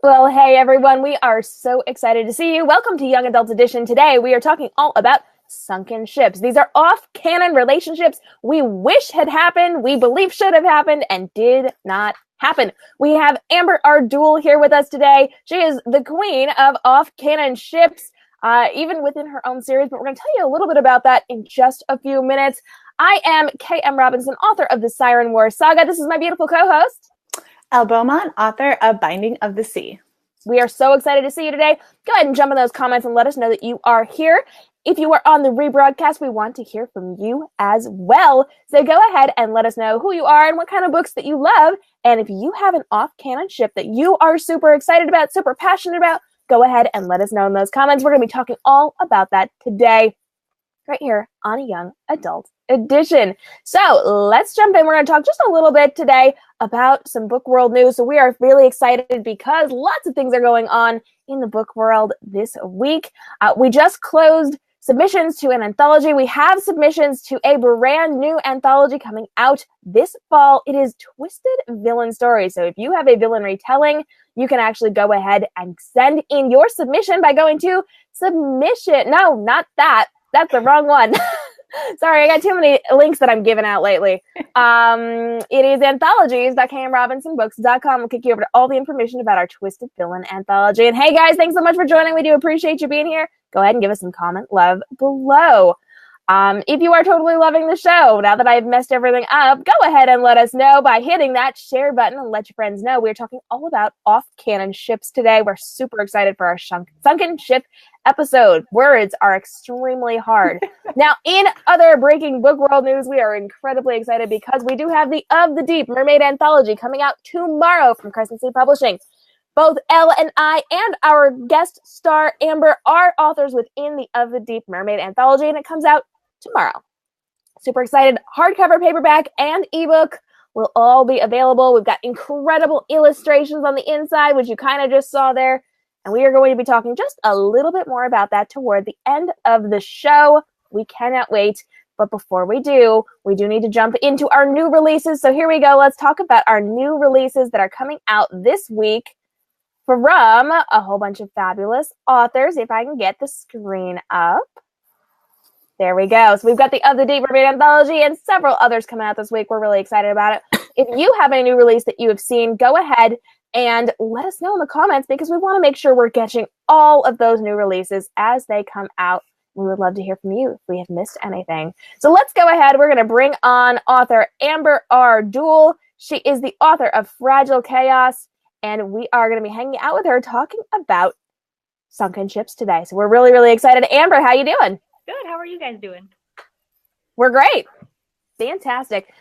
Well, hey everyone, we are so excited to see you. Welcome to Young Adult Edition. Today we are talking all about sunken ships. These are off-canon relationships we wish had happened, we believe should have happened, and did not happen. We have Amber, our Duell, here with us today. She is the queen of off-canon ships, even within her own series, but we're going to tell you a little bit about that in just a few minutes. I am K.m. Robinson, author of the Siren War Saga. This is my beautiful co-host, Elle Beaumont, author of Binding of the Sea. We are so excited to see you today. Go ahead and jump in those comments and let us know that you are here. If you are on the rebroadcast, we want to hear from you as well. So go ahead and let us know who you are and what kind of books that you love. And if you have an off-canon ship that you are super excited about, super passionate about, go ahead and let us know in those comments. We're going to be talking all about that today, right here on a Young Adult Edition. So let's jump in. We're going to talk just a little bit today about some book world news. So we are really excited because lots of things are going on in the book world this week. We just closed submissions to an anthology. We have submissions to a brand new anthology coming out this fall. It is Twisted Villain Stories. So if you have a villain retelling, you can actually go ahead and send in your submission by going to submission. No, not that. That's the wrong one. Sorry, I got too many links that I'm giving out lately. It is anthologies.k.m.robinsonbooks.com. We'll kick you over to all the information about our Twisted Villain anthology. And hey, guys, thanks so much for joining. We do appreciate you being here. Go ahead and give us some comment love below. If you are totally loving the show, now that I've messed everything up, go ahead and let us know by hitting that share button and let your friends know. We're talking all about off-canon ships today. We're super excited for our sunken ship episode. Words are extremely hard. Now, in other breaking book world news, we are incredibly excited because we do have the Of the Deep Mermaid Anthology coming out tomorrow from Crescent Sea Publishing. Both Elle and I and our guest star Amber are authors within the Of the Deep Mermaid Anthology, and it comes out tomorrow. Super excited. Hardcover, paperback, and ebook will all be available. We've got incredible illustrations on the inside, which you kind of just saw there. And we are going to be talking just a little bit more about that toward the end of the show. We cannot wait. But before we do need to jump into our new releases. So here we go. Let's talk about our new releases that are coming out this week from a whole bunch of fabulous authors. If I can get the screen up. There we go. So we've got the Of the Deep Mermaid Anthology and several others coming out this week. We're really excited about it. If you have a new release that you have seen, go ahead and let us know in the comments because we want to make sure we're catching all of those new releases as they come out. We would love to hear from you if we have missed anything. So let's go ahead. We're going to bring on author Amber R. Duell. She is the author of Fragile Chaos, and we are going to be hanging out with her talking about sunken ships today. So we're really, really excited. Amber, how you doing? Good. How are you guys doing? We're great. Fantastic.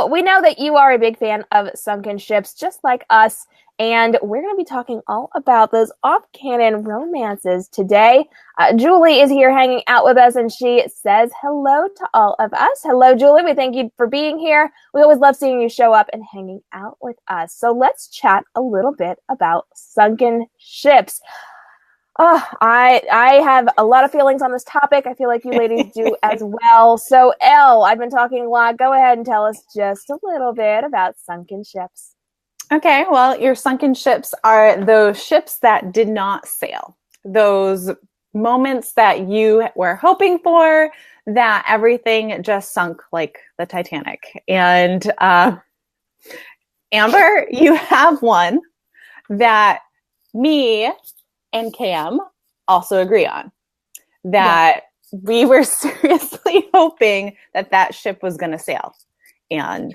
We know that you are a big fan of sunken ships, just like us, and we're going to be talking all about those off-canon romances today. Julie is here hanging out with us, and she says hello to all of us. Hello, Julie. We thank you for being here. We always love seeing you show up and hanging out with us. So let's chat a little bit about sunken ships. Oh, I have a lot of feelings on this topic. I feel like you ladies do as well. So, Elle, I've been talking a lot. Go ahead and tell us just a little bit about sunken ships. Okay, well, your sunken ships are those ships that did not sail. Those moments that you were hoping for, that everything just sunk like the Titanic. And Amber, you have one that me and KM also agree on, that we were seriously hoping that ship was going to sail, and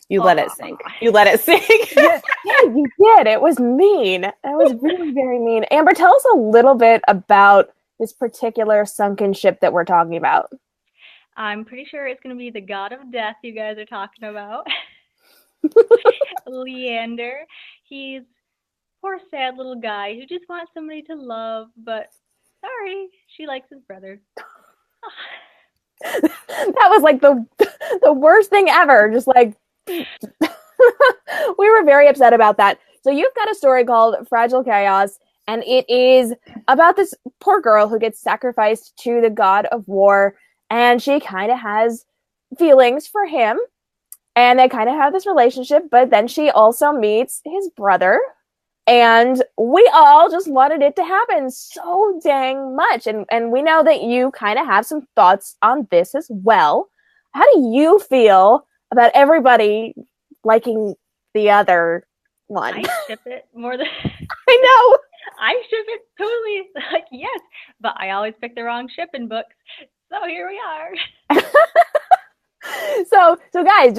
you let it sink. You let it sink. Yeah, you did. It was mean. It was very, very mean. Amber, tell us a little bit about this particular sunken ship that we're talking about. I'm pretty sure it's going to be the god of death you guys are talking about. Leander. He's poor sad little guy who just wants somebody to love, but sorry, she likes his brother. That was like the worst thing ever. Just like we were very upset about that. So you've got a story called Fragile Chaos, and it is about this poor girl who gets sacrificed to the god of war, and she kind of has feelings for him, and they kind of have this relationship, but then she also meets his brother, And we all just wanted it to happen so dang much. And we know that you kind of have some thoughts on this as well. How do you feel about everybody liking the other one? I ship it more than I know. I ship it totally. Like, yes, but I always pick the wrong ship in books. So here we are. So guys,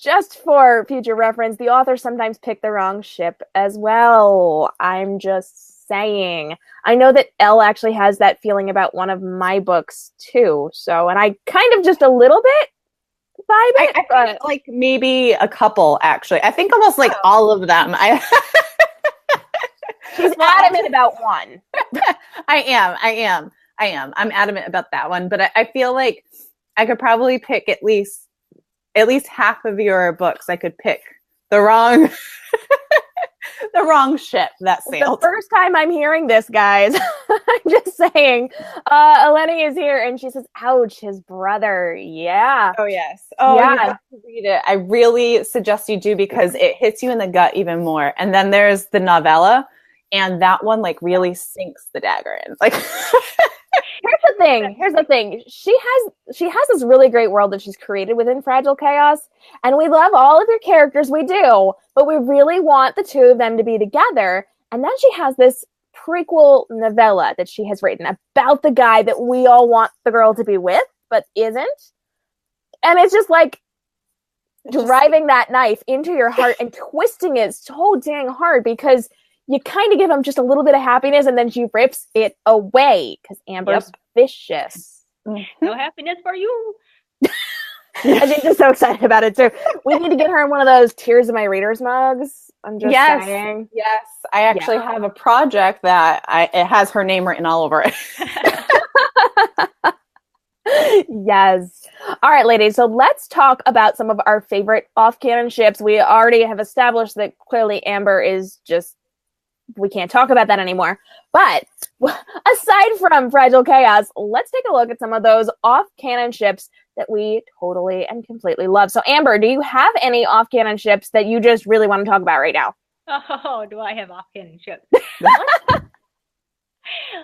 just for future reference, the authors sometimes pick the wrong ship as well. I'm just saying. I know that Elle actually has that feeling about one of my books too. So, and I kind of just a little bit vibe it. I think like maybe a couple, actually. I think almost like all of them. She's adamant about one. I am. I'm adamant about that one, but I feel like I could probably pick at least half of your books. I could pick the wrong the wrong ship that sailed. The first time I'm hearing this, guys. I'm just saying. Eleni is here and she says, ouch, his brother. Yeah. Oh, yes. Oh, yeah. You have to read it. I really suggest you do because it hits you in the gut even more. And then there's the novella, and that one like really sinks the dagger in. Like Here's the thing. She has this really great world that she's created within Fragile Chaos, and we love all of your characters, we do, but we really want the two of them to be together. And then she has this prequel novella that she has written about the guy that we all want the girl to be with, but isn't. And it's just like driving that knife into your heart and twisting it so dang hard because you kind of give him just a little bit of happiness and then she rips it away because Amber's vicious. No happiness for you. And she's just so excited about it too. We need to get her in one of those Tears of My Readers mugs. I'm just saying. Yes. I actually have a project that it has her name written all over it. Yes. All right, ladies. So let's talk about some of our favorite off-canon ships. We already have established that clearly Amber is just, we can't talk about that anymore. But aside from Fragile Chaos, let's take a look at some of those off-canon ships that we totally and completely love. So Amber, do you have any off-canon ships that you just really want to talk about right now? Oh, do I have off-canon ships?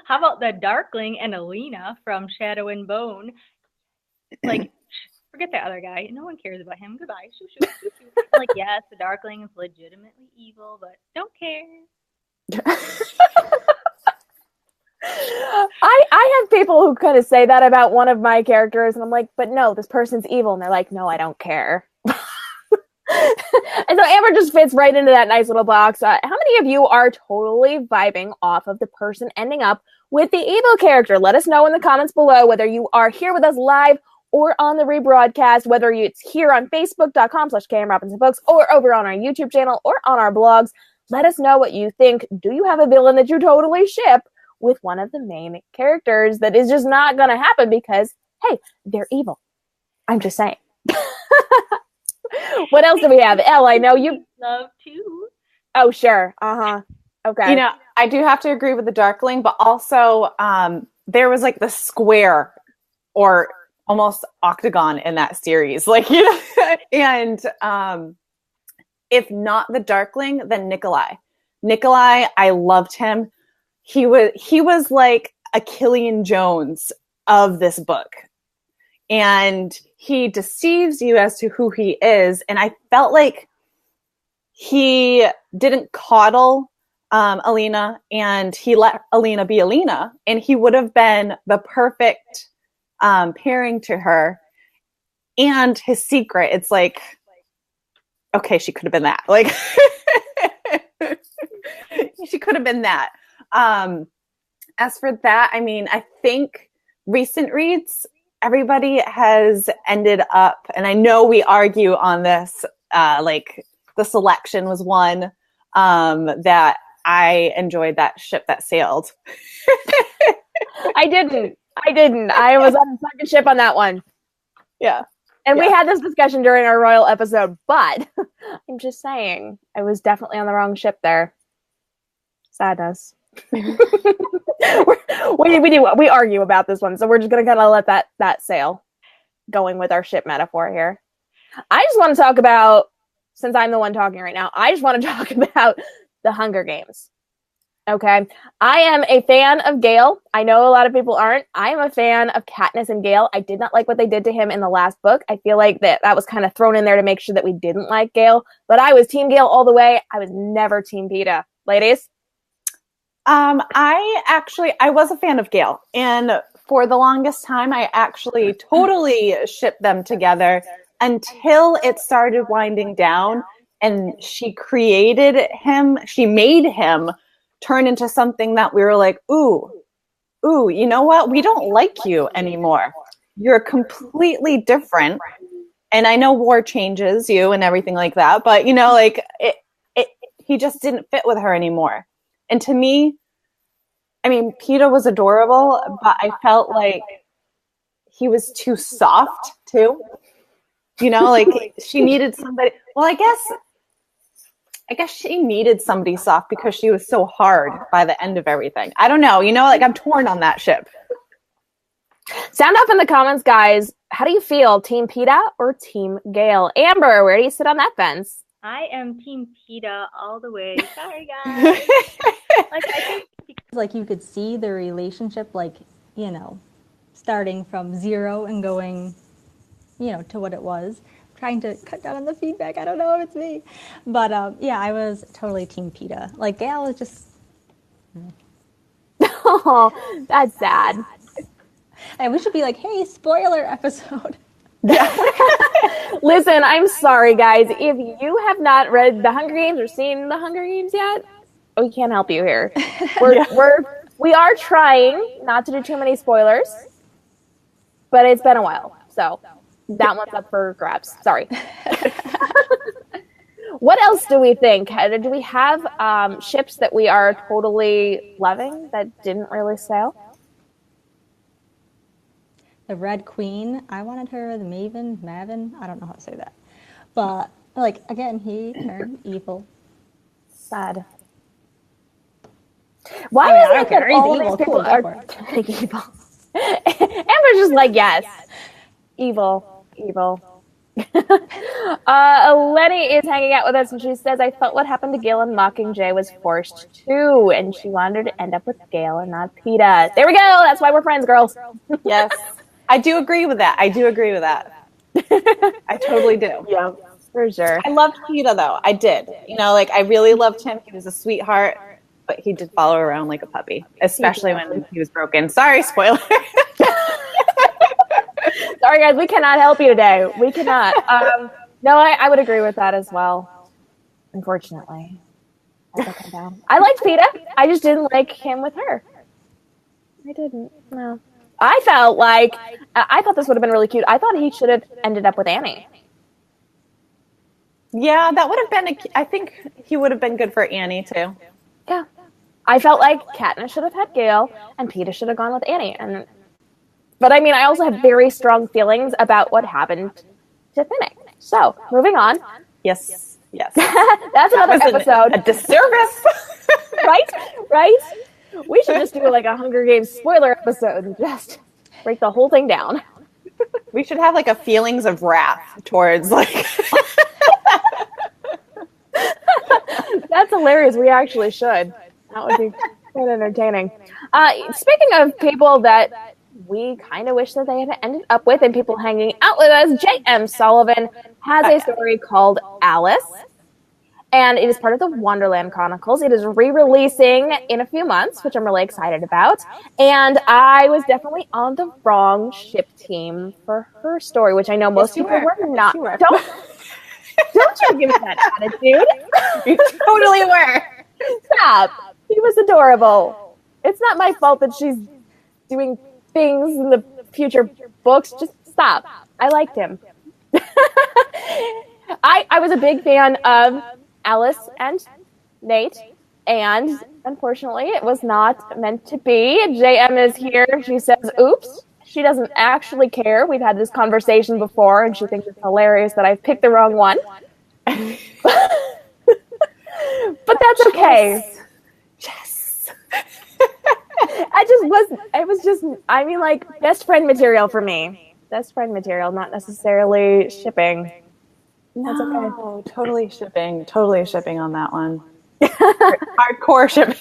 How about the Darkling and Alina from Shadow and Bone? Like, forget that other guy. No one cares about him. Goodbye. Shoo, shoo, shoo, shoo. Like, yes, the Darkling is legitimately evil, but don't care. I have people who kind of say that about one of my characters, and I'm like, but no, this person's evil. And they're like, no, I don't care. And so Amber just fits right into that nice little box. How many of you are totally vibing off of the person ending up with the evil character? Let us know in the comments below whether you are here with us live or on the rebroadcast, whether it's here on facebook.com/k.m.robinson or over on our YouTube channel or on our blogs. Let us know what you think. Do you have a villain that you totally ship with one of the main characters that is just not going to happen because, hey, they're evil? I'm just saying. What else do we have? Elle, I know you love too. Oh, sure. Uh-huh. Okay. You know, I do have to agree with the Darkling, but also there was like the square or almost octagon in that series. Like, you know, and if not the Darkling, then Nikolai. Nikolai, I loved him. He was like a Killian Jones of this book. And he deceives you as to who he is. And I felt like he didn't coddle Alina, and he let Alina be Alina, and he would have been the perfect pairing to her. And his secret, it's like, okay, she could have been that. Like, she could have been that. As for that, I mean, I think recent reads, everybody has ended up, and I know we argue on this, like the Selection was one that I enjoyed, that ship that sailed. I didn't. I was on the second ship on that one. Yeah. And we had this discussion during our royal episode, but I'm just saying, I was definitely on the wrong ship there. Sadness. we argue about this one, so we're just gonna kind of let that sail, going with our ship metaphor here. I just want to talk about, since I'm the one talking right now, I just want to talk about the Hunger Games. Okay. I am a fan of Gale. I know a lot of people aren't. I am a fan of Katniss and Gale. I did not like what they did to him in the last book. I feel like that was kind of thrown in there to make sure that we didn't like Gale. But I was Team Gale all the way. I was never Team Peeta. Ladies? I was a fan of Gale. And for the longest time, I actually totally shipped them together until it started winding down and she made him turn into something that we were like, ooh, you know what? We don't like you anymore. You're completely different. And I know war changes you and everything like that, but like he just didn't fit with her anymore. And to me, I mean, Peeta was adorable, but I felt like he was too soft too. Like she needed somebody. Well, I guess she needed somebody soft because she was so hard by the end of everything. I don't know. Like I'm torn on that ship. Sound off in the comments, guys. How do you feel? Team Peeta or Team Gale? Amber, where do you sit on that fence? I am Team Peeta all the way. Sorry, guys. I think like you could see the relationship, starting from 0 and going, to what it was. Trying to cut down on the feedback. I don't know if it's me. But yeah, I was totally Team Peeta. Like Gale is just... Oh, that's sad. And we should be like, hey, spoiler episode. Yeah. Listen, I'm sorry, guys. If you have not read The Hunger Games or seen The Hunger Games yet, we can't help you here. We are trying not to do too many spoilers, but it's been a while, so that one's up for grabs. Sorry. What else do we think? Do we have ships that we are totally loving that didn't really sail? The Red Queen, I wanted her, the Maven, I don't know how to say that. But, again, he turned evil. Sad. Why is it that all these people are evil? Amber's just like, yes. Evil. Lenny is hanging out with us and she says, I felt what happened to Gale and Mockingjay was forced too, and she wanted to end up with Gale and not Peeta. There we go. That's why we're friends, girls. Yes. I do agree with that. I totally do. Yeah, for sure. I loved Peeta though. I did. I really loved him. He was a sweetheart, but he did follow around like a puppy, especially when he was broken. Sorry, spoiler. Sorry, guys, we cannot help you today. We cannot. No, I would agree with that as well. Unfortunately, I liked Peeta. I just didn't like him with her. I didn't. No. I felt like I thought this would have been really cute. I thought he should have ended up with Annie. Yeah, that would have been. I think he would have been good for Annie too. Yeah, I felt like Katniss should have had Gale and Peeta should have gone with Annie. But I mean, I also have very strong feelings about what happened to Finnick. So, moving on. Yes. That's another episode. A disservice. Right? We should just do like a Hunger Games spoiler episode and just break the whole thing down. We should have like a feelings of wrath towards like... That's hilarious. We actually should. That would be quite entertaining. Speaking of people that we kind of wish that they had ended up with and people hanging out with us, J.M. Sullivan has a story called Alice, and it is part of the Wonderland Chronicles. It is re-releasing in a few months, which I'm really excited about, and I was definitely on the wrong ship team for her story, which I know most people were not. Don't you give me that attitude. You totally were. Stop. He was adorable. It's not my fault that she's doing things in the future books. Just stop. I liked him. I was a big fan of Alice and Nate, and unfortunately it was not meant to be. JM is here. She says, oops. She doesn't actually care. We've had this conversation before, and she thinks it's hilarious that I've picked the wrong one. But that's okay. Yes. I mean, like, best friend material for me. Best friend material, not necessarily shipping. That's okay. Totally shipping on that one. Hardcore shipping.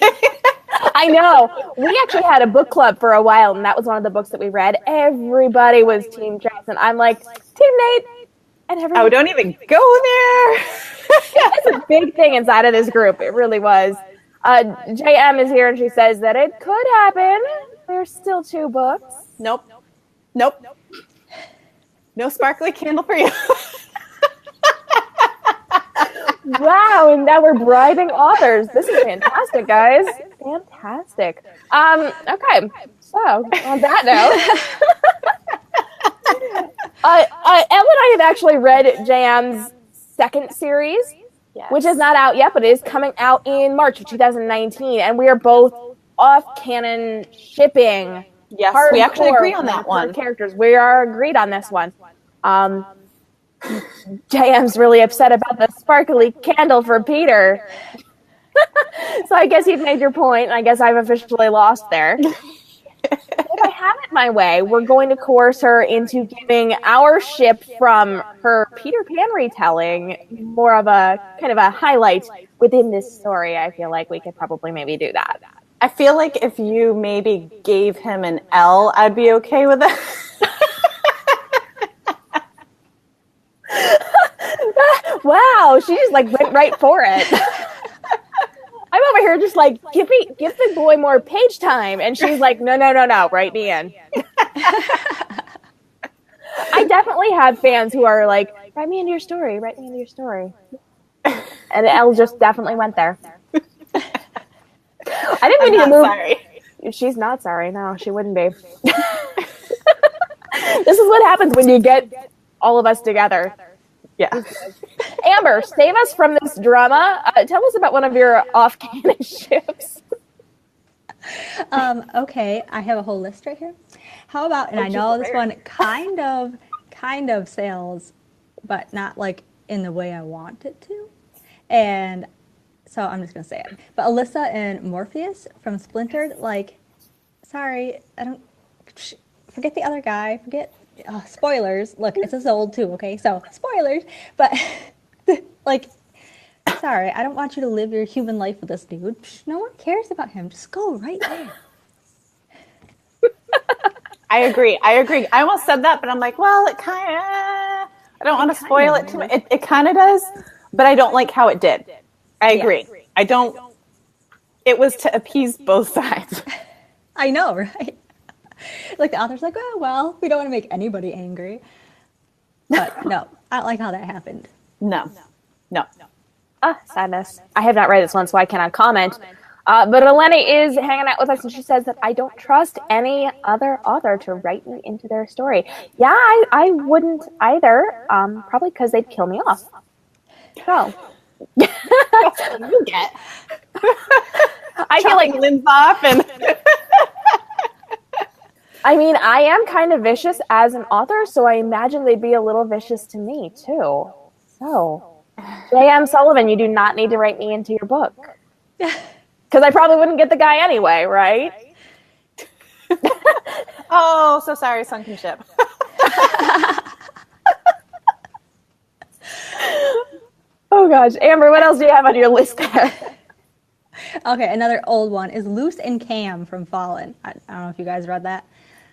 I know. We actually had a book club for a while, and that was one of the books that we read. Everybody was Team Jackson. I'm like, Team Nate. And everyone. Oh, don't even go there. It's a big thing inside of this group. It really was. JM is here, and she says that it could happen. There's still 2 books. Nope. No sparkly candle for you. Wow, and now we're bribing authors. This is fantastic, guys. Fantastic. Okay, so on that note, Elle and I have actually read JM's second series, Yes. which is not out yet, but it is coming out in March of 2019, and we are both off-canon shipping. Yes, we actually agree on that one. Characters, we are agreed on this one. JM's really upset about the sparkly candle for Peter. So I guess you've made your point, and I guess I've officially lost there. If I have it my way, we're going to coerce her into giving our ship from her Peter Pan retelling more of a kind of a highlight within this story. I feel like we could probably maybe do that. I feel like if you maybe gave him an L, I'd be okay with it. Wow, she just like went right for it. I'm over here just like, give the boy more page time. And she's like, no, write me in. I definitely have fans who are like, write me into your story. And Elle just definitely went there. I didn't mean to move. Sorry. She's not sorry. No, she wouldn't be. This is what happens when you get all of us together. Yeah. Amber, save us from this drama. Tell us about one of your off-canon ships. Okay, I have a whole list right here. How about, and I know this one kind of sails, but not like in the way I want it to. And so I'm just going to say it. But Alyssa and Morpheus from Splintered, like, sorry, forget the other guy, spoilers. Look, it's as old too, okay? So, spoilers. But, like, sorry, I don't want you to live your human life with this dude. No one cares about him. Just go right there. I agree. I almost said that, but I'm like, well, it kind of, I don't want to spoil it too much. It kind of does, but I don't like how it did. I agree. Yeah. I don't, it was to appease both sides. I know, right? Like the author's like, oh, well, we don't want to make anybody angry. But no, I don't like how that happened. No. Sadness. I have not read this one, so I cannot comment. But Eleni is hanging out with us, and she says that I don't trust any other author to write me into their story. Yeah, I wouldn't either, probably because they'd kill me off. So. You get. I feel like limbs off and... I mean, I am kind of vicious as an author, so I imagine they'd be a little vicious to me, too. So, J.M. Sullivan, you do not need to write me into your book. Because I probably wouldn't get the guy anyway, right? Oh, so sorry, Sunken ship. Oh, gosh. Amber, what else do you have on your list there? Okay, another old one is Luce and Cam from Fallen. I don't know if you guys read that.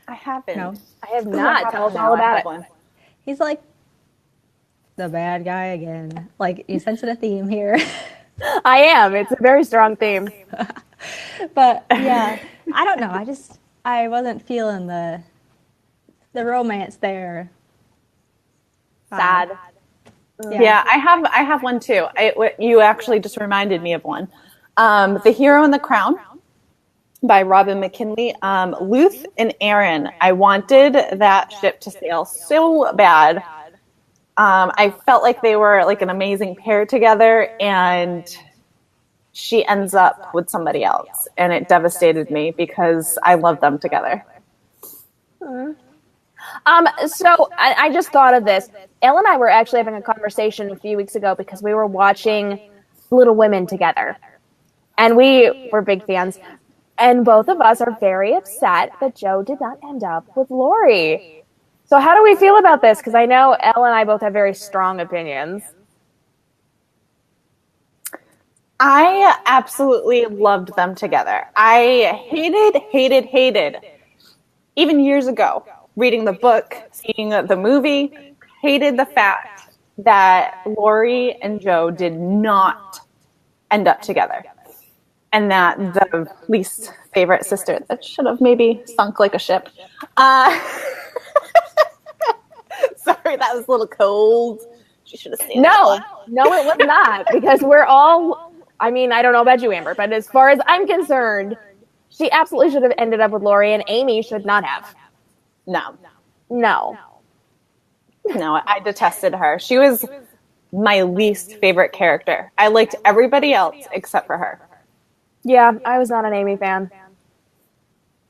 I haven't. No. I have not. Tell us all about it. He's like the bad guy again. Like, you sensing a theme here. I am. It's a very strong theme. But, yeah, I don't know. I wasn't feeling the romance there. Sad. Yeah, I have one too. You actually just reminded me of one. The Hero and the Crown by Robin McKinley. Luth and Aaron. I wanted that ship to sail so bad. I felt like they were like an amazing pair together, and she ends up with somebody else, and it devastated me because I love them together. So I just thought of this. Elle and I were actually having a conversation a few weeks ago because we were watching Little Women together. And we were big fans. And both of us are very upset that Joe did not end up with Lori. So how do we feel about this? Because I know Elle and I both have very strong opinions. I absolutely loved them together. I hated, even years ago, reading the book, seeing the movie, hated the fact that Lori and Joe did not end up together. And that the least favorite sister that should have maybe sunk like a ship. Sorry, that was a little cold. She should have stayed. No, it was not, because we're all, I mean, I don't know about you, Amber, but as far as I'm concerned, she absolutely should have ended up with Lori, and Amy should not have. No, I detested her. She was my least favorite character. I liked everybody else except for her. Yeah, I was not an Amy fan.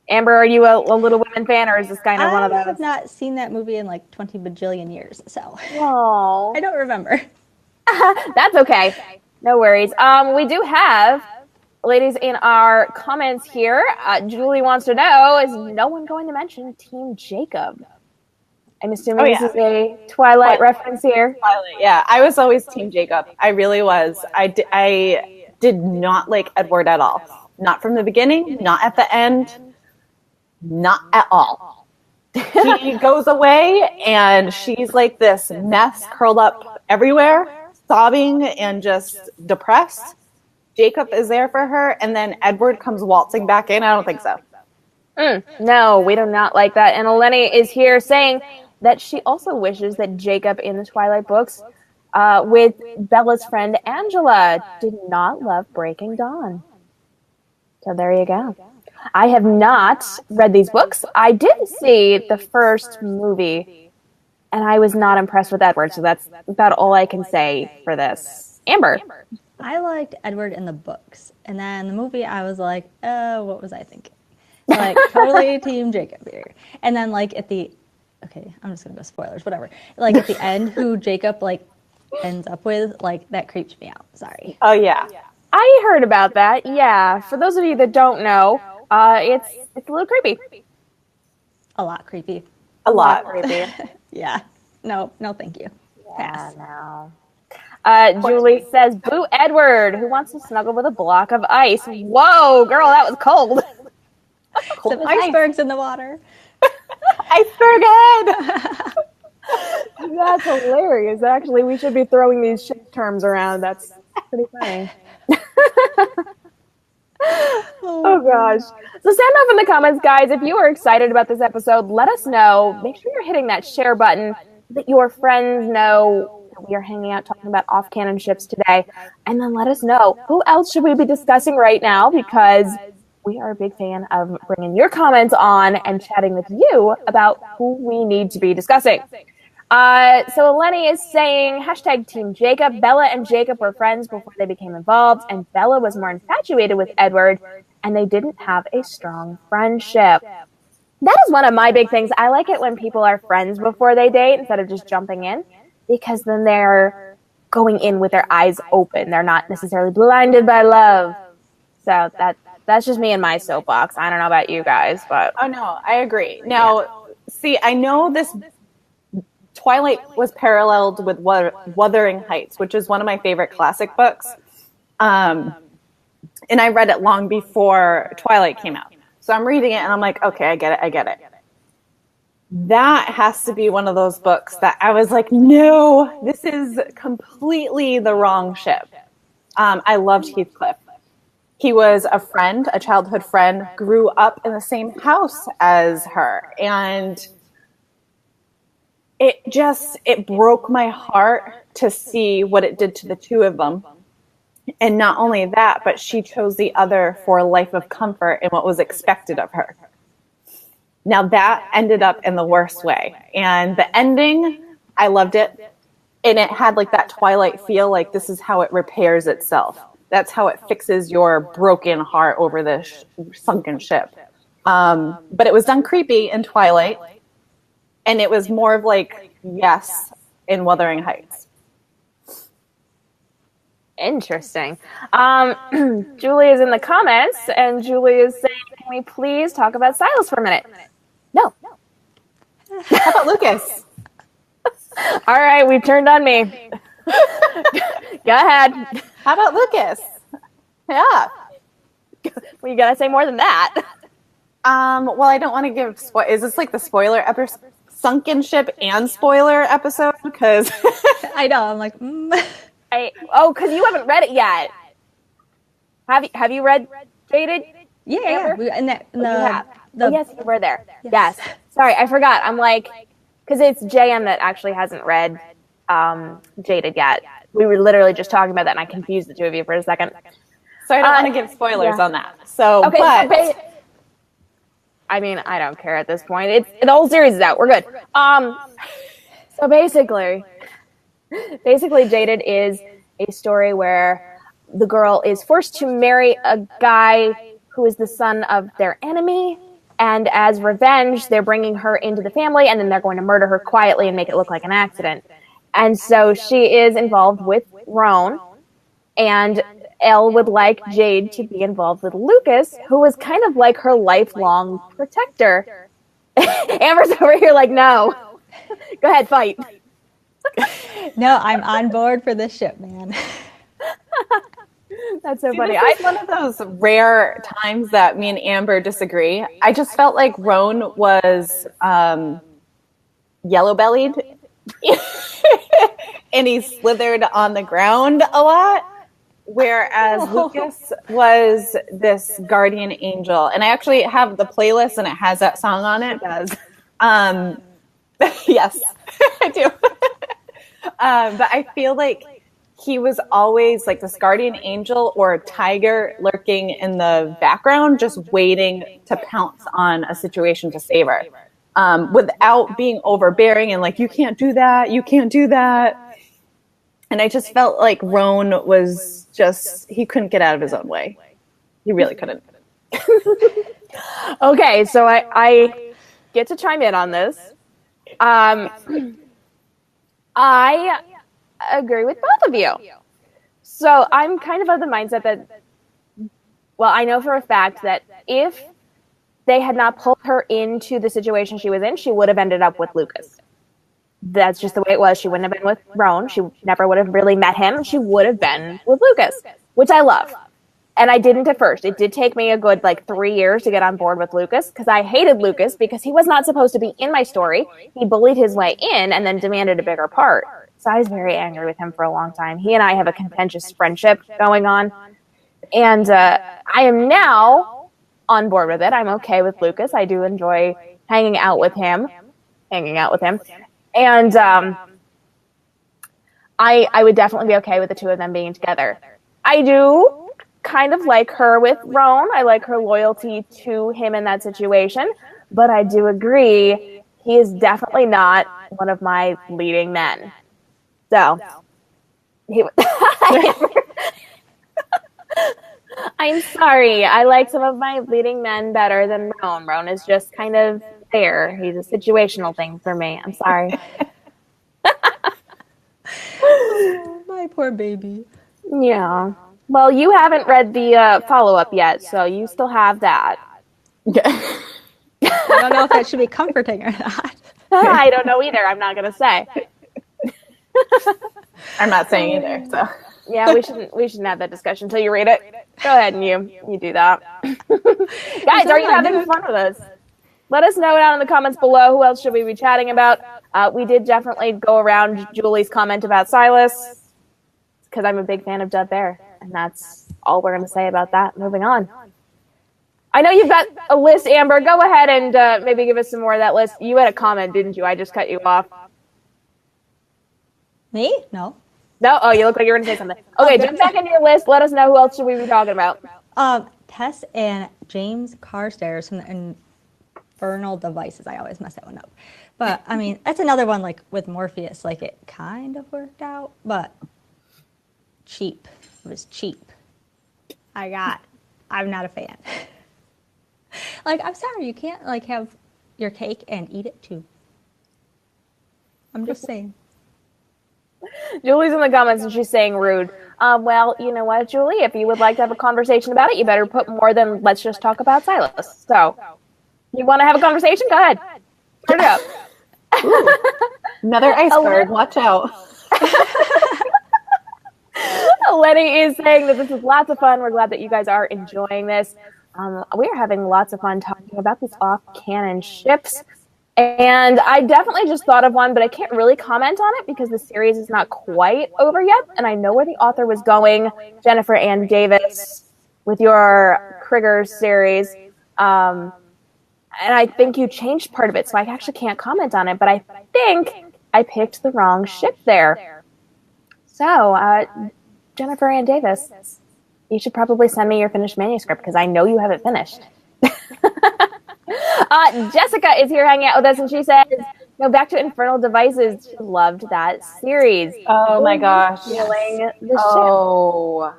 Amber, are you a Little Women fan, or is this kind of one of those? I have not seen that movie in like 20 bajillion years, so I don't remember. That's okay. No worries. We do have, ladies, in our comments here, Julie wants to know, is no one going to mention Team Jacob? I'm assuming this is a Twilight reference here. Twilight, yeah. I was always Team Jacob. I really was. I did not like Edward at all. Not from the beginning, not at the end, not at all. He goes away, and she's like this mess curled up everywhere, sobbing and just depressed. Jacob is there for her, and then Edward comes waltzing back in. I don't think so. No, we do not like that. And Eleni is here saying that she also wishes that Jacob in the Twilight books, with Bella's friend Angela, did not love Breaking Dawn. So there you go. I have not read these books. I did see the first movie, and I was not impressed with Edward, so that's about all I can say for this. Amber. I liked Edward in the books, and then the movie I was like, what was I thinking? Like, totally Team Jacob here. And then like okay, I'm just gonna go spoilers, whatever. Like at the end, who Jacob like ends up with, like that creeps me out. Sorry. Oh yeah. I heard about that. Yeah. For those of you that don't know, it's a little creepy. A lot creepy. A lot creepy. Yeah. No, thank you. Pass. No. Julie says, "Boo Edward, who wants to snuggle with a block of ice." Whoa, girl, that was cold. Some icebergs in the water. Iceberg head. That's hilarious. Actually, we should be throwing these shit terms around. That's pretty funny. Oh gosh. So sound off in the comments, guys. If you are excited about this episode, let us know. Make sure you're hitting that share button so that your friends know that we are hanging out talking about off-canon ships today. And then let us know, who else should we be discussing right now? Because we are a big fan of bringing your comments on and chatting with you about who we need to be discussing. So Eleni is saying, hashtag Team Jacob. Bella and Jacob were friends before they became involved, and Bella was more infatuated with Edward, and they didn't have a strong friendship. That is one of my big things. I like it when people are friends before they date instead of just jumping in, because then they're going in with their eyes open. They're not necessarily blinded by love. So that's just me and my soapbox. I don't know about you guys, but... Oh, no, I agree. Now, see, I know this... Twilight was paralleled with Wuthering Heights, which is one of my favorite classic books. And I read it long before Twilight came out. So I'm reading it, and I'm like, okay, I get it. That has to be one of those books that I was like, no, this is completely the wrong ship. I loved Heathcliff. He was a friend, a childhood friend, grew up in the same house as her. And it broke my heart to see what it did to the two of them. And not only that, but she chose the other for a life of comfort and what was expected of her. Now that ended up in the worst way. And the ending, I loved it. And it had like that Twilight feel, like this is how it repairs itself. That's how it fixes your broken heart over this sunken ship. But it was done creepy in Twilight. And it was more of like, yes, in Wuthering Heights. Interesting. Julie is in the comments, and Julie is saying, can we please talk about Silas for a minute? No. How about Lucas? All right, we've turned on me. Go ahead. How about Lucas? Yeah. Well, you gotta say more than that. Well, I don't want to give is this like the spoiler episode, sunken ship and spoiler episode? Because I know. I'm like, because you haven't read it yet. Have you read Jaded? yeah. You have. Yes, you were there. Yes. Sorry, I forgot. I'm like, because it's JM that actually hasn't read Jaded yet. We were literally just talking about that, and I confused the two of you for a second. So I don't want to give spoilers on that. So, okay, but I mean, I don't care at this point. The whole series is out. We're good. So basically, Jaded is a story where the girl is forced to marry a guy who is the son of their enemy, and as revenge, they're bringing her into the family, and then they're going to murder her quietly and make it look like an accident. And so she is involved with Roan, and Elle would like Jade to be involved with Lucas, who was kind of like her lifelong protector. Amber's over here like, no. Go ahead, fight. No, I'm on board for this ship, man. That's so funny. It's one of those rare times that me and Amber disagree. I just felt like Roan was yellow-bellied, and he slithered on the ground a lot, whereas Lucas was this guardian angel. And I actually have the playlist, and it has that song on it. Yes, I do. But I feel like he was always like this guardian angel or a tiger lurking in the background, just waiting to pounce on a situation to save her, without being overbearing and like, you can't do that, you can't do that. And I just felt like Roan was he couldn't get out of his own way. He really couldn't. Okay, so I get to chime in on this. I agree with both of you. So I'm kind of the mindset that, well, I know for a fact that if they had not pulled her into the situation she was in, she would have ended up with Lucas. That's just the way it was. She wouldn't have been with Roan. She never would have really met him. She would have been with Lucas, which I love. And I didn't at first. It did take me a good 3 years to get on board with Lucas, because I hated Lucas because he was not supposed to be in my story. He bullied his way in and then demanded a bigger part. So I was very angry with him for a long time. He and I have a contentious friendship going on. And I am now on board with it. I'm okay with Lucas. I do enjoy hanging out with him. And I would definitely be okay with the two of them being together. I do kind of like her with Roan. I like her loyalty to him in that situation. But I do agree, he is definitely not one of my leading men. So, I'm sorry. I like some of my leading men better than Roan. Roan is just kind of there. He's a situational thing for me. I'm sorry. My poor baby. Yeah. Well, you haven't read the follow-up yet, so you still have that. I don't know if that should be comforting or not. I don't know either. I'm not going to say. I'm not saying either. So yeah, we shouldn't have that discussion until you read it. Go ahead and you do that. Guys, are you having fun with us? Let us know down in the comments below. Who else should we be chatting about? We did definitely go around Julie's comment about Silas, because I'm a big fan of Dove Bear, and that's all we're going to say about that. Moving on. I know you've got a list, Amber. Go ahead and maybe give us some more of that list. You had a comment, didn't you? I just cut you off. Me? No. No? Oh, you look like you were going to say something. Okay, jump back into your list. Let us know who else should we be talking about. Tess and James Carstairs from the Infernal Devices. I always mess that one up. But, I mean, that's another one, with Morpheus. It kind of worked out, but cheap. It was cheap. I'm not a fan. I'm sorry, you can't, have your cake and eat it, too. I'm just saying. Julie's in the comments and she's saying rude. Well, you know what, Julie? If you would like to have a conversation about it, you better put more than let's just talk about Silas. So, you want to have a conversation? Go ahead. Turn it up. Another iceberg. Watch out. Lenny is saying that this is lots of fun. We're glad that you guys are enjoying this. We are having lots of fun talking about these off-canon ships. And I definitely just thought of one, but I can't really comment on it because the series is not quite over yet. And I know where the author was going, Jennifer Ann Davis, with your Kriggers series. And I think you changed part of it, so I actually can't comment on it. But I think I picked the wrong ship there. So, Jennifer Ann Davis, you should probably send me your finished manuscript because I know you have it finished. Jessica is here hanging out with us, and she says, back to Infernal Devices. She loved that series. Oh my gosh. The ship.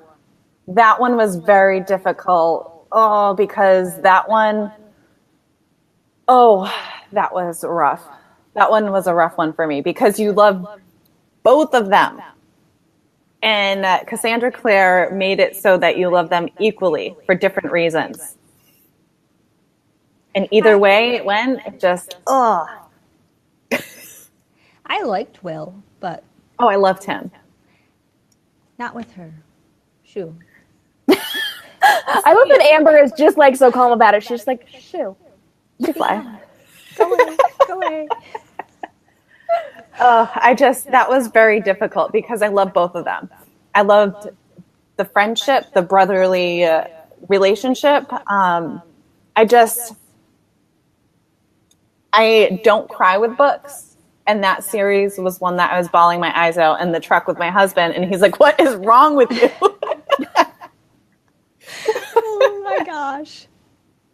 That one was very difficult. Oh, because that one, that was rough. That one was a rough one for me because you love both of them. And Cassandra Clare made it so that you love them equally for different reasons. And either way it went, it just, I liked Will, but... Oh, I loved him. Not with her. Shoo. I love that Amber is just like so calm about it. She's just like, shoo. You fly. Go away. Go away. That was very difficult because I love both of them. I loved the friendship, the brotherly relationship. I don't cry with books. And that series was one that I was bawling my eyes out in the truck with my husband. And he's like, what is wrong with you? Oh my gosh.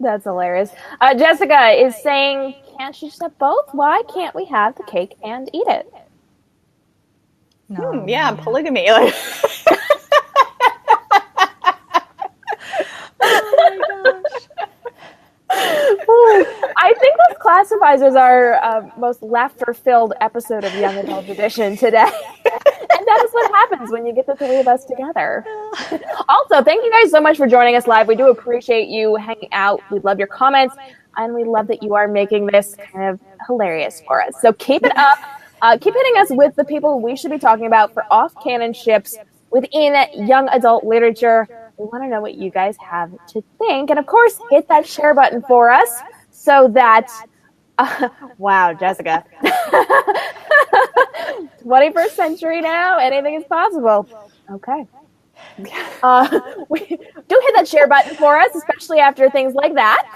That's hilarious. Jessica is saying, can't you just have both? Why can't we have the cake and eat it? No. Yeah, polygamy. Oh my gosh. I think this classifies as our most laughter-filled episode of Young Adult Edition today. And that is what happens when you get the three of us together. Also, thank you guys so much for joining us live. We do appreciate you hanging out. We love your comments, and we love that you are making this kind of hilarious for us. So keep it up. Keep hitting us with the people we should be talking about for off-canon ships within young adult literature. We want to know what you guys have to think. And, of course, hit that share button for us so that wow, Jessica. 21st century now, anything is possible. Okay. Do hit that share button for us, especially after things like that,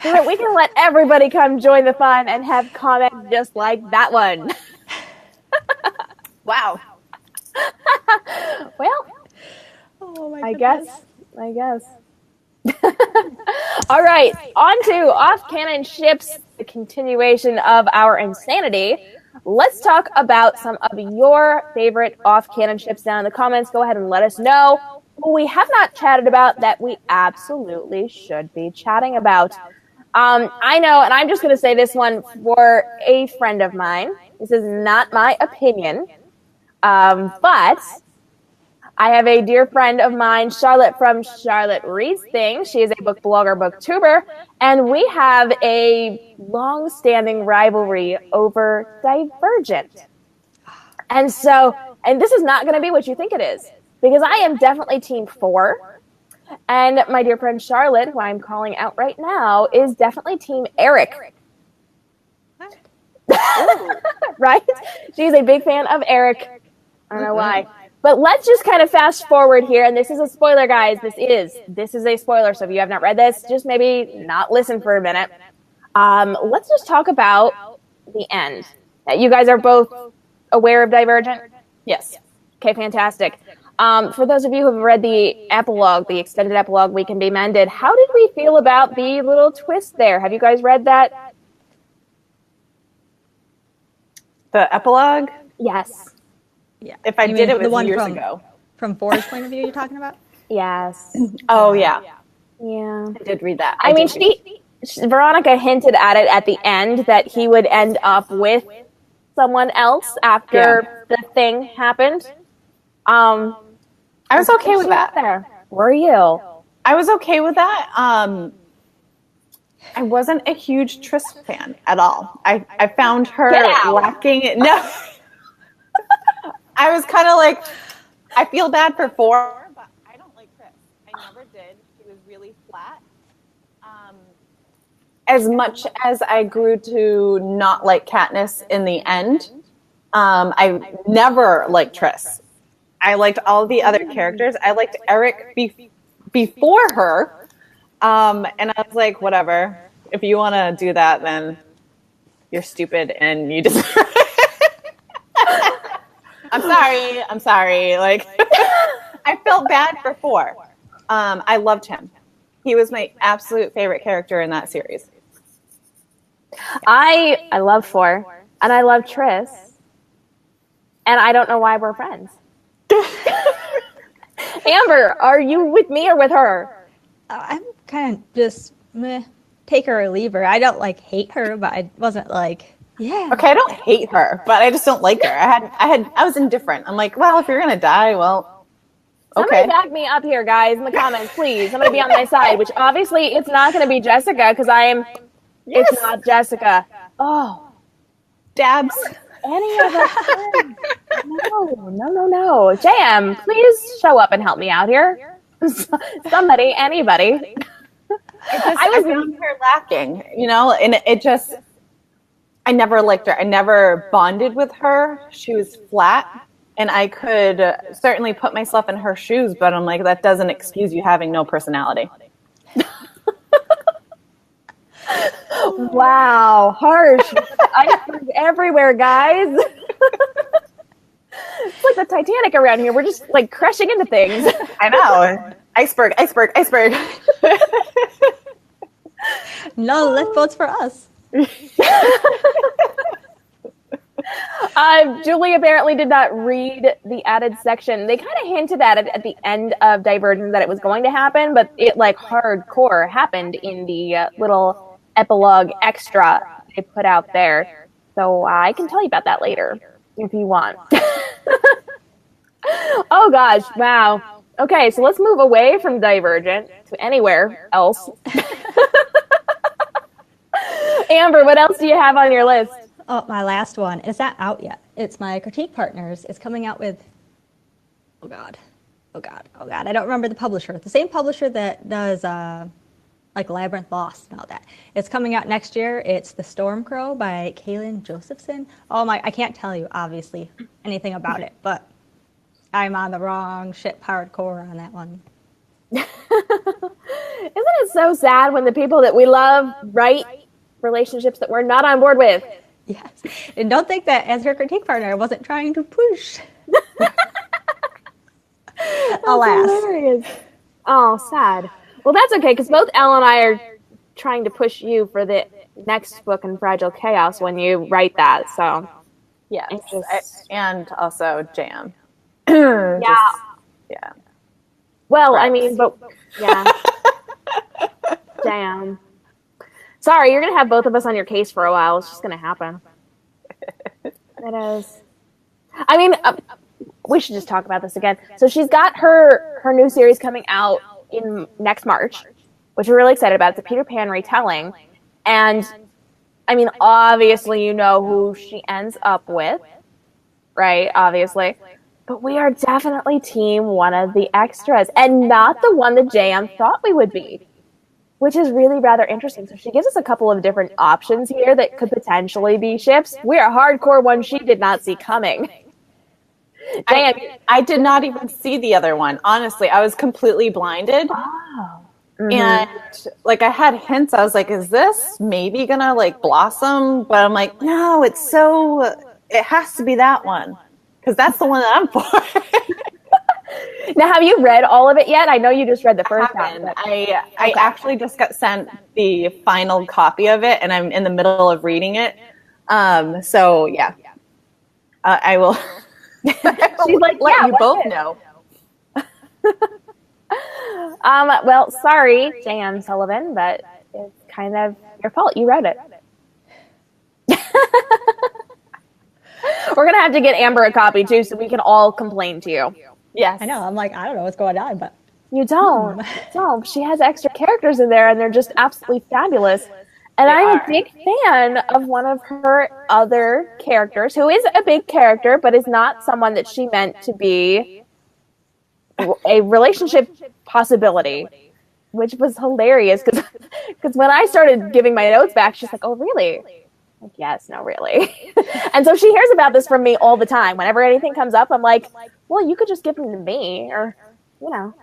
so that we can let everybody come join the fun and have comments just like that one. Wow. Well, I guess. All right, on to off-canon ships, the continuation of our insanity. Let's talk about some of your favorite off-canon ships down in the comments. Go ahead and let us know who we have not chatted about that we absolutely should be chatting about. I know, and I'm just going to say this one for a friend of mine. This is not my opinion, but I have a dear friend of mine, Charlotte from Charlotte Reads Things. She is a book blogger, booktuber, and we have a long-standing rivalry over Divergent. And this is not going to be what you think it is, because I am definitely Team 4, and my dear friend Charlotte, who I'm calling out right now, is definitely Team Eric. Right? She's a big fan of Eric. I don't know why. But let's just kind of fast forward here, and this is a spoiler, guys. This is a spoiler, so if you have not read this, just maybe not listen for a minute. Let's just talk about the end. You guys are both aware of Divergent? Yes. Okay, fantastic. For those of you who have read the epilogue, the extended epilogue, We Can Be Mended, how did we feel about the little twist there? Have you guys read that? The epilogue? Yes. Yeah. If I did, it was years ago. From Four's point of view, you're talking about? Yes. Oh, yeah. Yeah. I did read that. I mean, Veronica hinted at it at the end that he would end up with someone else after the thing happened. I was okay with that. There. Were you? I was okay with that. I wasn't a huge Triss fan at all. I found her lacking. No. I was kind of like, I feel bad for 4, but I don't like Chris. I never did. She was really flat. As much as I grew to not like Katniss in the end, I never liked Triss. I liked all the other characters. I liked Eric before her. And I was like, whatever. If you want to do that, then you're stupid and you deserve it. I'm sorry. Like, I felt bad for 4. I loved him. He was my absolute favorite character in that series. I love 4, and I love Triss, and I don't know why we're friends. Amber, are you with me or with her? I'm kind of just meh, take her or leave her. I don't like hate her, but I wasn't like, yeah. Okay, I don't hate her, but I just don't like her. I was indifferent. I'm like, well, if you're gonna die, well, okay. Somebody back me up here, guys, in the comments, please. Somebody be on my side, which obviously it's not going to be Jessica because Yes. It's not Jessica. Oh, Dabs. any of us? No. JM, please show up and help me out here. Somebody, anybody. I found her lacking, and it just, I never liked her. I never bonded with her. She was flat, and I could certainly put myself in her shoes, but I'm like, that doesn't excuse you having no personality. Wow, harsh. Iceberg everywhere, guys. It's like the Titanic around here. We're just like crashing into things. I know. Iceberg. No lifeboats for us. Julie apparently did not read the added section. They kind of hinted at it at the end of Divergent that it was going to happen, but it like hardcore happened in the little epilogue extra they put out there. So I can tell you about that later if you want. Oh gosh, wow. Okay, so let's move away from Divergent to anywhere else. Amber, what else do you have on your list? Oh, my last one. It's not out yet. It's my critique partners. It's coming out with, oh God. I don't remember the publisher. The same publisher that does like Labyrinth Lost and all that. It's coming out next year. It's The Stormcrow by Kaylin Josephson. Oh my, I can't tell you, obviously, anything about it, but I'm on the wrong ship hardcore on that one. Isn't it so sad when the people that we love write relationships that we're not on board with? Yes. And don't think that as her critique partner, I wasn't trying to push. Alas. Hilarious. Oh, sad. Well, that's okay, because both Elle and I are trying to push you for the next book in Fragile Chaos when you write that, so. Yes. And also Jam. Yeah. Yeah. Well, Perhaps. I mean, but, yeah. Damn. Sorry, you're going to have both of us on your case for a while. It's just going to happen. It is. I mean, we should just talk about this again. So she's got her new series coming out in next March, which we're really excited about. It's a Peter Pan retelling. And, I mean, obviously you know who she ends up with, right? Obviously. But we are definitely team one of the extras, and not the one that JM thought we would be, which is really rather interesting. So she gives us a couple of different options here that could potentially be ships. We're a hardcore one she did not see coming. I did not even see the other one. Honestly, I was completely blinded. Oh. Mm-hmm. And like I had hints. I was like, is this maybe gonna like blossom? But I'm like, no, it has to be that one. Because that's the one that I'm for. Now, have you read all of it yet? I know you just read the first half. I actually just got sent the final copy of it, and I'm in the middle of reading it. So yeah, I will. She's like, let yeah, you both know. Well, sorry, Jan Sullivan, but it's kind of your fault. You read it. We're gonna have to get Amber a copy too, so we can all complain to you. Yes, I know. I'm like, I don't know what's going on, but you don't. No, she has extra characters in there, and they're just absolutely fabulous. And I'm a big fan of one of her other characters, who is a big character, but is not someone that she meant to be a relationship possibility, which was hilarious because when I started giving my notes back, she's like, "Oh, really?" Like, yes, no, really. And so she hears about this from me all the time. Whenever anything comes up, I'm like, "Well, you could just give them to me," or you know.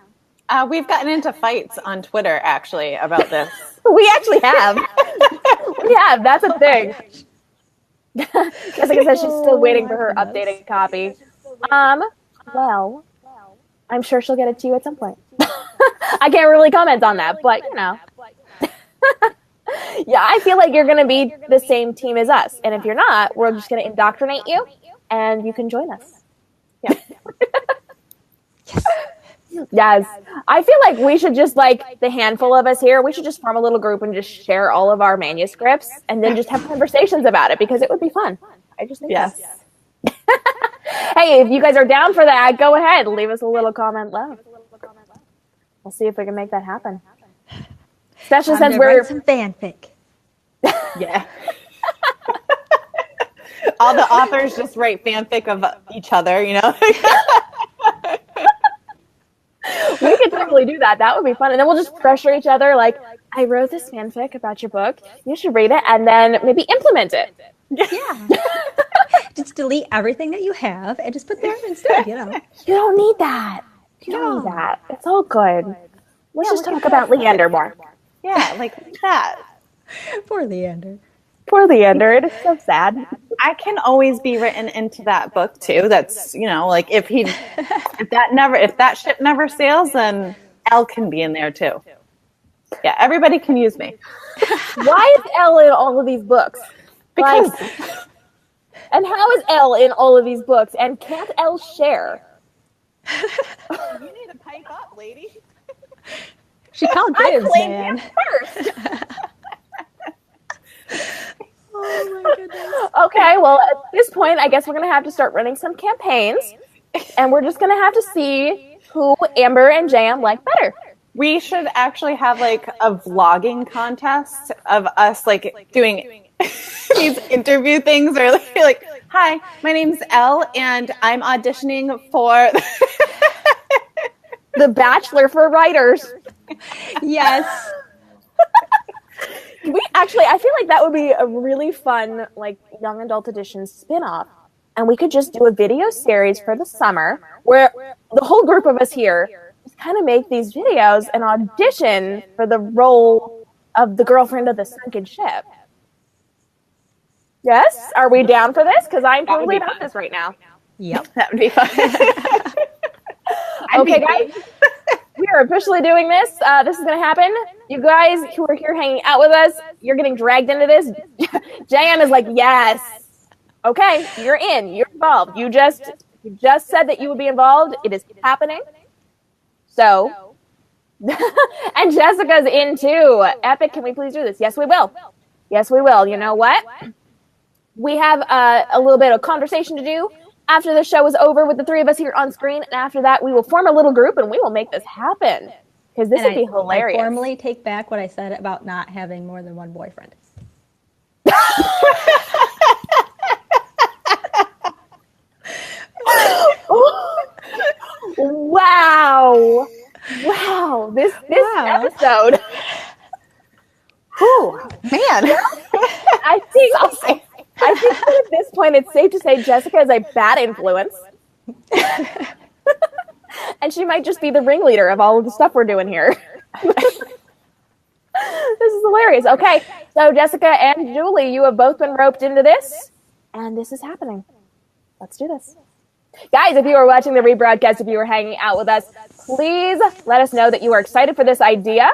We've gotten into fights on Twitter actually about this. We actually have. We have. That's a thing. Jessica says she's still waiting for her updated copy. Well, I'm sure she'll get it to you at some point. I can't really comment on that, but you know. Yeah, I feel like you're going to be the same team as us. And if you're not, we're just going to indoctrinate you and you can join us. Yeah. Yes. I feel like we should just, like, the handful of us here, we should just form a little group and just share all of our manuscripts and then just have conversations about it because it would be fun. I just think Yes. Hey, if you guys are down for that, go ahead. Leave us a little comment below. We'll see if we can make that happen. Especially since we're some fanfic. Yeah. All the authors just write fanfic of each other, you know? We could totally do that. That would be fun. And then we'll just pressure each other like, I wrote this fanfic about your book. You should read it and then maybe implement it. Yeah. Just delete everything that you have and just put there instead, you know. You don't need that. You don't need that. It's all good. Let's just talk about Leander more. Yeah, like that. Poor Leander. Poor Leander. It is so sad. I can always be written into that book too. That's, you know, like if that ship never sails, then Elle can be in there too. Yeah, everybody can use me. Why is Elle in all of these books? Because and how is Elle in all of these books? And can't Elle share? you need to pipe up, lady. She called dibs, man. First. Oh my goodness. Okay, well, at this point, I guess we're going to have to start running some campaigns. And we're just going to have to see who Amber and JM like better. We should actually have like a vlogging contest of us like doing these interview things or like, hi, my name's Elle and I'm auditioning for The Bachelor for writers. Yes. I feel like that would be a really fun, like, young adult edition spin-off. And we could just do a video series for the summer where the whole group of us here just kind of make these videos and audition for the role of the girlfriend of the sunken ship. Yes? Are we down for this? Because I'm totally about this right now. Yep. that would be fun. Okay, guys. We are officially doing this. This is going to happen. You guys who are here hanging out with us, you're getting dragged into this. JM is like, yes. Okay, you're in. You're involved. You just said that you would be involved. It is happening. So, and Jessica's in too. Epic, can we please do this? Yes, we will. Yes, we will. You know what? We have a little bit of conversation to do after the show is over with the three of us here on screen. And after that, we will form a little group and we will make this happen. Because this would be hilarious. I formally take back what I said about not having more than one boyfriend. Wow. Wow. This episode. Whew, man. I think that at this point it's safe to say Jessica is a bad influence. And she might just be the ringleader of all of the stuff we're doing here. This is hilarious. Okay, so Jessica and Julie, you have both been roped into this, and this is happening. Let's do this. Guys, if you are watching the rebroadcast, if you are hanging out with us, please let us know that you are excited for this idea.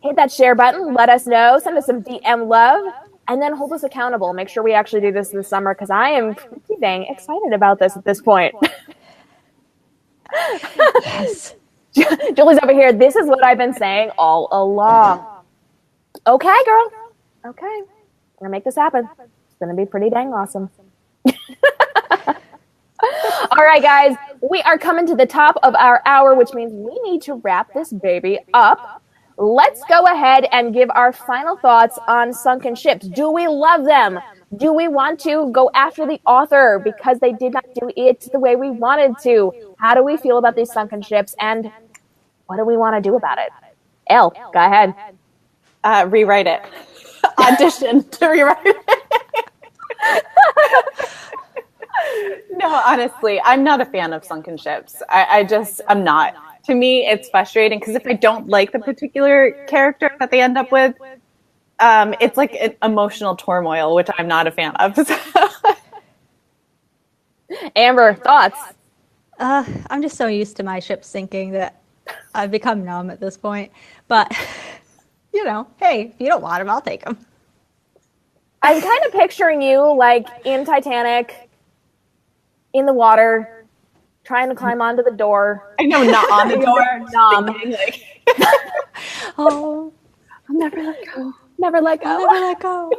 Hit that share button. Let us know. Send us some DM love. And then hold us accountable. Make sure we actually do this in the summer because I am pretty dang excited about this at this point. Yes. Julie's over here. This is what I've been saying all along. Okay, girl. Okay. We're going to make this happen. It's going to be pretty dang awesome. All right, guys. We are coming to the top of our hour, which means we need to wrap this baby up. Let's go ahead and give our final thoughts on sunken ships. Do we love them? Do we want to go after the author because they did not do it the way we wanted to? How do we feel about these sunken ships, and what do we want to do about it? Elle, go ahead. Rewrite it. Audition to rewrite it. No, honestly, I'm not a fan of sunken ships. I'm not. To me, it's frustrating because if I don't like the particular character that they end up with, it's like an emotional turmoil, which I'm not a fan of. Amber, thoughts? I'm just so used to my ship sinking that I've become numb at this point. But, you know, hey, if you don't want them, I'll take them. I'm kind of picturing you like in Titanic, in the water, trying to climb onto the door. I know, not on the door. Numb. Like, Oh, I'll never let go. Never let go. I'll never let go.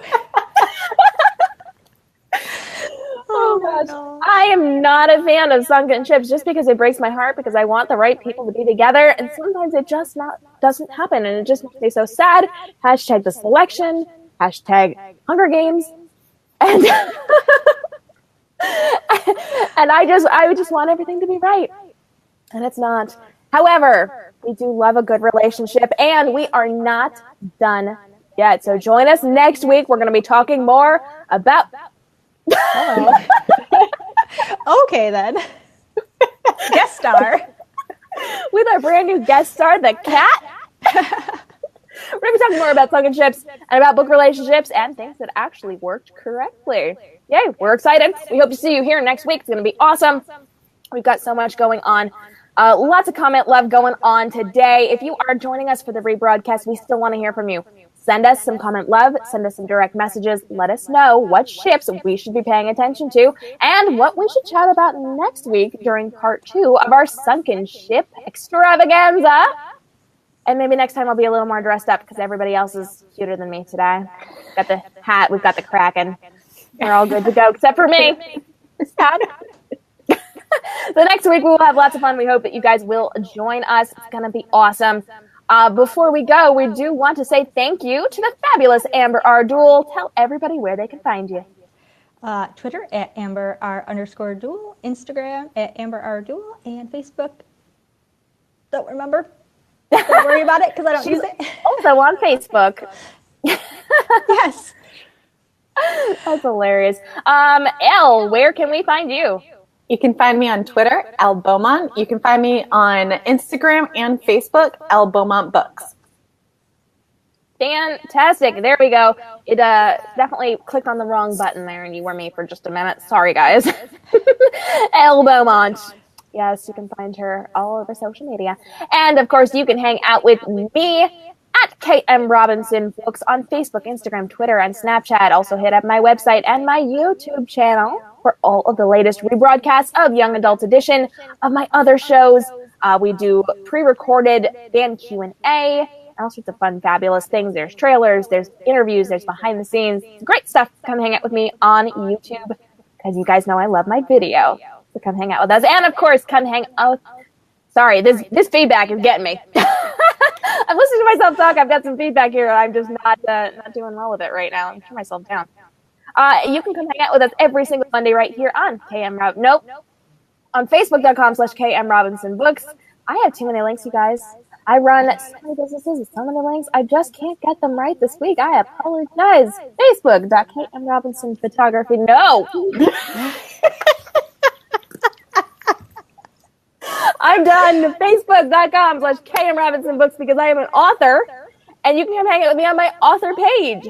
Oh gosh. I am not a fan of sunken ships just because it breaks my heart, because I want the right people to be together, and sometimes it just doesn't happen, and it just makes me so sad. Hashtag the selection. Hashtag Hunger Games. And and I just want everything to be right. And it's not. However, we do love a good relationship, and we are not done yet. So join us next week. We're going to be talking more about... Okay, then. Guest star. With our brand new guest star, the cat. We're going to be talking more about sunken ships and about book relationships and things that actually worked correctly. Yay, we're excited. We hope to see you here next week. It's going to be awesome. We've got so much going on. Lots of comment love going on today. If you are joining us for the rebroadcast, we still want to hear from you. Send us some comment love. Send us some direct messages. Let us know what ships we should be paying attention to and what we should chat about next week during part 2 of our sunken ship extravaganza. And maybe next time I'll be a little more dressed up because everybody else is cuter than me today. Got the hat. We've got the Kraken. We're all good to go except for me. Sad. The next week we will have lots of fun. We hope that you guys will join us. It's going to be awesome. Before we go, we do want to say thank you to the fabulous Amber R. Duell. Tell everybody where they can find you. Twitter at @AmberR_Duell, Instagram at @AmberR_Duell, and Facebook. Don't remember. Don't worry about it because I don't use it. Also on Facebook. Yes. That's hilarious. Elle, where can we find you? You can find me on Twitter, Elle Beaumont. You can find me on Instagram and Facebook, Elle Beaumont Books. Fantastic. There we go. It definitely clicked on the wrong button there and you were me for just a minute. Sorry, guys. Elle Beaumont. Yes, you can find her all over social media. And, of course, you can hang out with me at k.m.robinson Books on Facebook, Instagram, Twitter, and Snapchat. Also hit up my website and my YouTube channel for all of the latest rebroadcasts of Young Adult Edition, of my other shows. We do pre-recorded fan Q&A, all sorts of fun, fabulous things. There's trailers, there's interviews, there's behind the scenes. Great stuff. Come hang out with me on YouTube because you guys know I love my video. So come hang out with us. And, of course, come hang out. Sorry, this feedback is getting me. I'm listening to myself talk. I've got some feedback here, and I'm just not doing well with it right now. I'm turning myself down. You can come hang out with us every single Monday right here on on Facebook.com/k.m.robinson Books. I have too many links, you guys. I run so many businesses with so many links. I just can't get them right this week. I apologize. Facebook.k.m.robinson Photography. No. I'm done. Facebook.com/k.m.robinson Books because I am an author, and you can come hang out with me on my author page.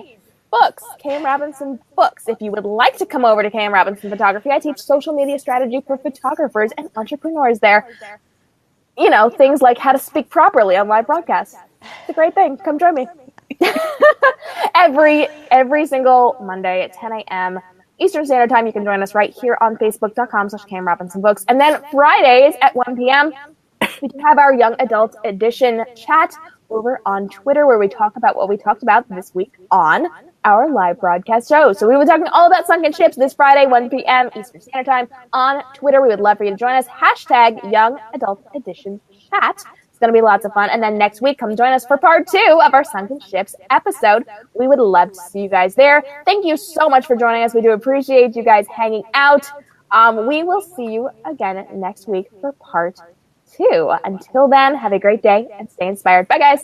Books, K.M. Robinson Books. If you would like to come over to K.M. Robinson Photography, I teach social media strategy for photographers and entrepreneurs there. You know, things like how to speak properly on live broadcasts. It's a great thing. Come join me. Every single Monday at 10 a.m. Eastern Standard Time, you can join us right here on Facebook.com/K.M. Robinson Books. And then Fridays at 1 p.m., we do have our Young Adult Edition chat over on Twitter where we talk about what we talked about this week on our live broadcast show. So we were talking all about sunken ships this Friday, 1 p.m. Eastern Standard Time on Twitter. We would love for you to join us. Hashtag Young Adult Edition Chat. It's going to be lots of fun. And then next week, come join us for part 2 of our Sunken Ships episode. We would love to see you guys there. Thank you so much for joining us. We do appreciate you guys hanging out. We will see you again next week for part 2. Until then, have a great day and stay inspired. Bye, guys.